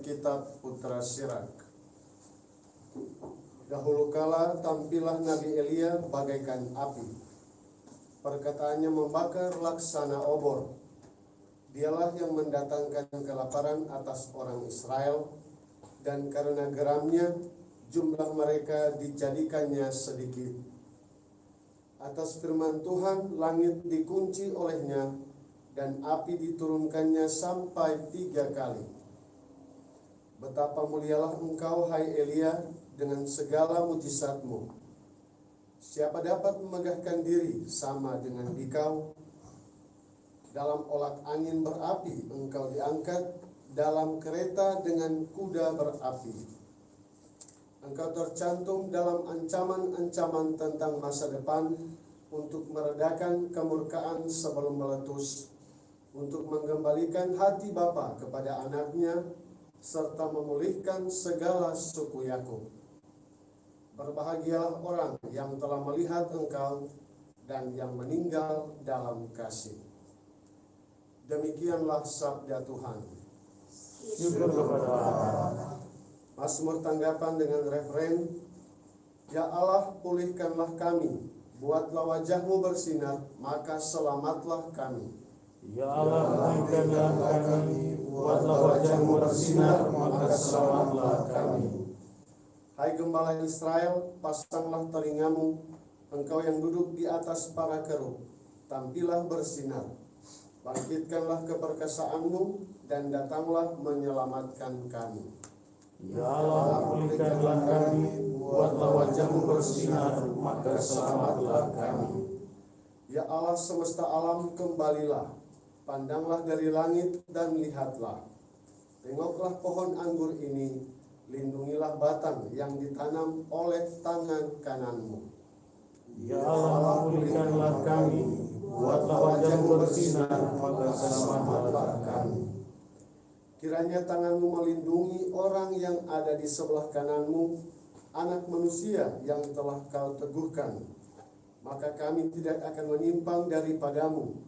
Kitab Putra Sirak. Dahulu kala tampilah Nabi Elia bagaikan api. Perkataannya membakar laksana obor. Dialah yang mendatangkan kelaparan atas orang Israel, dan karena geramnya jumlah mereka dijadikannya sedikit. Atas firman Tuhan langit dikunci olehnya, dan api diturunkannya sampai 3 kali. Betapa mulialah engkau, hai Elia, dengan segala mujizatmu. Siapa dapat memegahkan diri sama dengan dikau? Dalam olak angin berapi engkau diangkat, dalam kereta dengan kuda berapi. Engkau tercantum dalam ancaman-ancaman tentang masa depan, untuk meredakan kemurkaan sebelum meletus, untuk mengembalikan hati bapa kepada anaknya, serta memulihkan segala suku Yakub. Berbahagialah orang yang telah melihat engkau dan yang meninggal dalam kasih. Demikianlah sabda Tuhan. Syukur kepada Allah. Mazmur tanggapan dengan referen, Ya Allah, pulihkanlah kami, buatlah wajahmu bersinar, maka selamatlah kami. Ya Allah, pulihkanlah kami, buatlah wajahmu bersinar, maka selamatlah kami. Hai Gembala Israel, pasanglah telingamu, engkau yang duduk di atas para kerub, tampillah bersinar. Bangkitkanlah keperkasaanmu, dan datanglah menyelamatkan kami. Ya Allah, pulihkanlah kami, buatlah wajahmu bersinar, maka selamatlah kami. Ya Allah semesta alam, kembalilah, pandanglah dari langit dan lihatlah. Tengoklah pohon anggur ini, lindungilah batang yang ditanam oleh tangan kananmu. Ya Allah, pulihkanlah kami, buatlah wajahmu bersinar, maka selamatlah kami. Kiranya tanganmu melindungi orang yang ada di sebelah kananmu, anak manusia yang telah kau teguhkan. Maka kami tidak akan menyimpang daripadamu.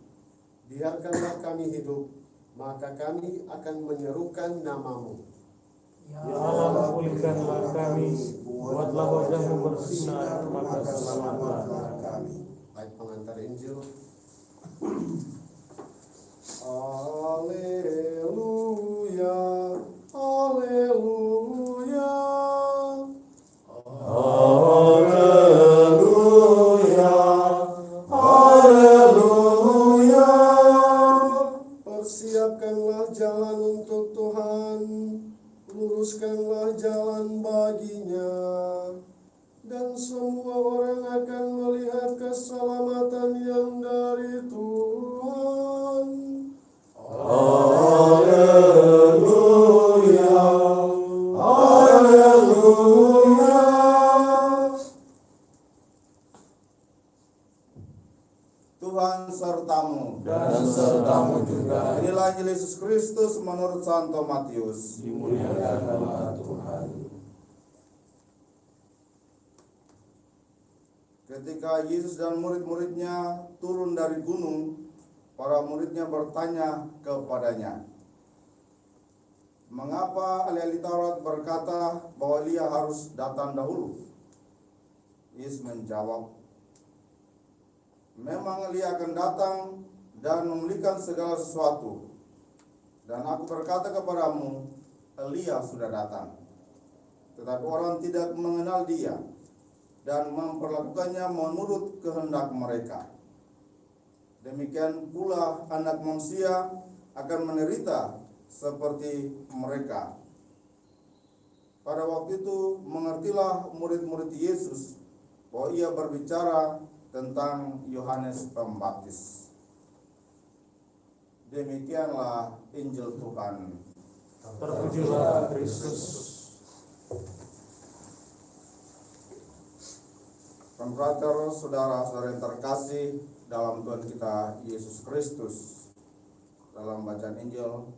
Biarkanlah kami hidup, maka kami akan menyerukan namamu. Ya Allah, pulihkanlah kami, buatlah wajahmu bersinar, maka selamatlah kami. Baik, pengantar Injil. Haleluya, haleluya, Haleluya, haleluya. Persiapkanlah jalan untuk Tuhan, luruskanlah jalan baginya, dan semua orang akan melihat keselamatan yang dari Tuhan. Haleluya, haleluya. Tuhan sertamu Dan sertamu juga. Inilah Injil Yesus Kristus menurut Santo Matius. Dimuliakanlah Tuhan. Ketika Yesus dan murid-muridnya turun dari gunung, para muridnya bertanya kepadanya, "Mengapa ahli-ahli Taurat berkata bahwa Elia harus datang dahulu?" Yesus menjawab, "Memang Elia akan datang dan memulihkan segala sesuatu. Dan aku berkata kepadamu, Elia sudah datang. Tetapi orang tidak mengenal dia dan memperlakukannya menurut kehendak mereka. Demikian pula anak manusia akan menderita seperti mereka." Pada waktu itu mengertilah murid-murid Yesus bahwa ia berbicara tentang Yohanes Pembaptis. Demikianlah Injil Tuhan. Terpujilah Kristus. Frater, saudara-saudara yang terkasih dalam Tuhan kita Yesus Kristus. Dalam bacaan Injil,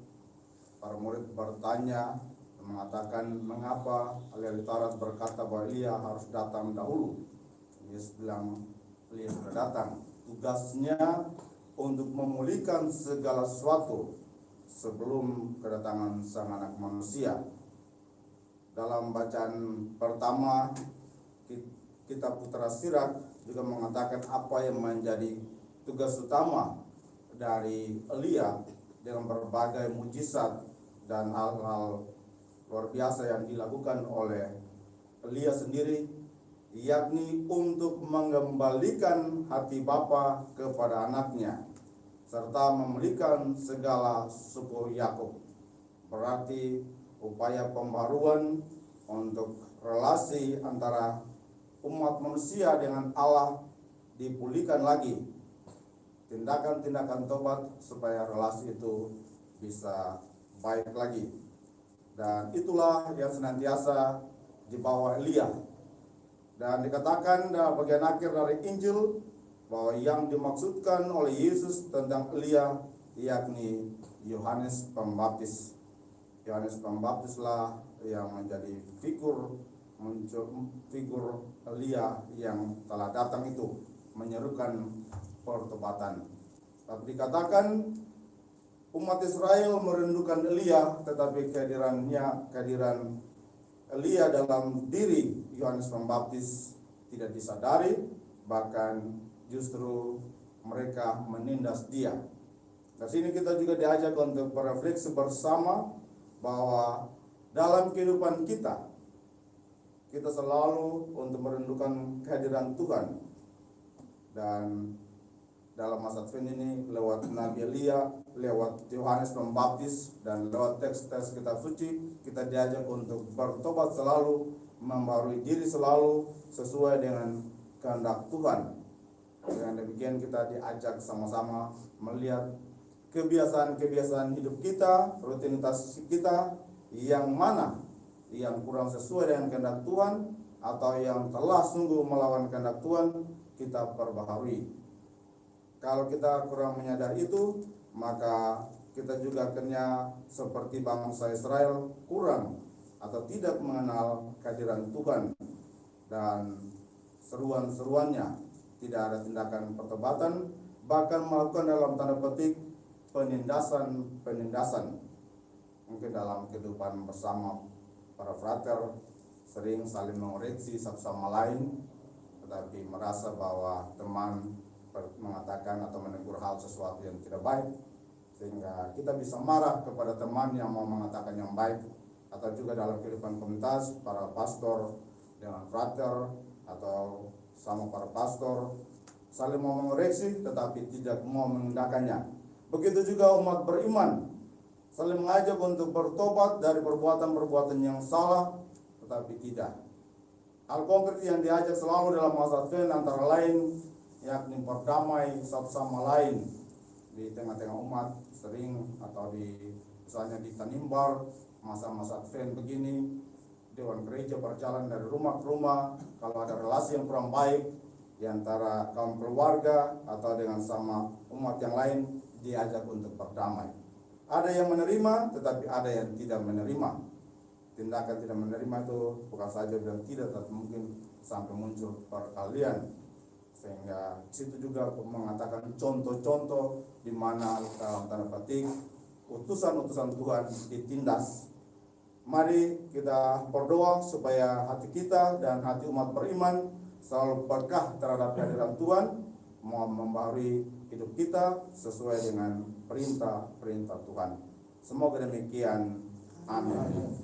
para murid bertanya dan mengatakan, "Mengapa ahli Taurat berkata bahwa Elia harus datang dahulu?" Yesus bilang, Elia sudah datang. Tugasnya untuk memulihkan segala sesuatu sebelum kedatangan Sang Anak Manusia. Dalam bacaan pertama, kitab Putra Sirak juga mengatakan apa yang menjadi tugas utama dari Elia dengan berbagai mujizat dan hal-hal luar biasa yang dilakukan oleh Elia sendiri, yakni untuk mengembalikan hati Bapa kepada anaknya serta memulihkan segala suku Yakub. Berarti upaya pembaruan untuk relasi antara umat manusia dengan Allah dipulihkan lagi. Tindakan-tindakan tobat supaya relasi itu bisa baik lagi. Dan itulah yang senantiasa dibawa Elia. Dan dikatakan dalam bagian akhir dari Injil bahwa yang dimaksudkan oleh Yesus tentang Elia yakni Yohanes Pembaptis. Yohanes Pembaptislah yang menjadi figur Elia yang telah datang itu menyerukan pertobatan. Tapi dikatakan umat Israel merindukan Elia, tetapi kehadiran Elia dalam diri Yohanes Pembaptis tidak disadari, bahkan justru mereka menindas dia. Dari sini kita juga diajak untuk berefleksi bersama bahwa dalam kehidupan kita selalu untuk merindukan kehadiran Tuhan. Dan dalam masa Advent ini lewat Nabi Elia, lewat Yohanes Pembaptis, dan lewat teks-teks kitab suci, kita diajak untuk bertobat selalu, membarui diri selalu sesuai dengan kehendak Tuhan. Dengan demikian kita diajak sama-sama melihat kebiasaan-kebiasaan hidup kita, rutinitas kita, yang mana yang kurang sesuai dengan kehendak Tuhan atau yang telah sungguh melawan kehendak Tuhan, kita perbaharui. Kalau kita kurang menyadari itu, maka kita juga akhirnya seperti bangsa Israel kurang atau tidak mengenal kehadiran Tuhan dan seruan-seruannya. Tidak ada tindakan pertobatan, bahkan melakukan dalam tanda petik penindasan. Mungkin dalam kehidupan bersama para frater sering saling mengoreksi satu sama lain, tetapi merasa bahwa teman mengatakan atau menegur hal sesuatu yang tidak baik, sehingga kita bisa marah kepada teman yang mau mengatakan yang baik. Atau juga dalam kehidupan komunitas, para pastor dengan frater atau sama para pastor saling mau mengoreksi tetapi tidak mau menindakkannya. Begitu juga umat beriman saling mengajak untuk bertobat dari perbuatan-perbuatan yang salah, tetapi tidak. Hal konkret yang diajak selalu dalam masa Advent antara lain yakni berdamai satu sama lain di tengah-tengah umat. Sering atau misalnya di Tanimbar, masa-masa Advent begini, Dewan Gereja berjalan dari rumah ke rumah. Kalau ada relasi yang kurang baik di antara kaum keluarga atau dengan sama umat yang lain, diajak untuk berdamai. Ada yang menerima, tetapi ada yang tidak menerima. Tindakan tidak menerima itu bukan saja bilang tidak, tapi mungkin sampai muncul perkalian. Sehingga situ juga mengatakan contoh-contoh di mana dalam tanda petik utusan-utusan Tuhan ditindas. Mari kita berdoa supaya hati kita dan hati umat beriman selalu berkah terhadap kehadiran Tuhan, mau membaharui hidup kita sesuai dengan perintah-perintah Tuhan. Semoga demikian. Amin.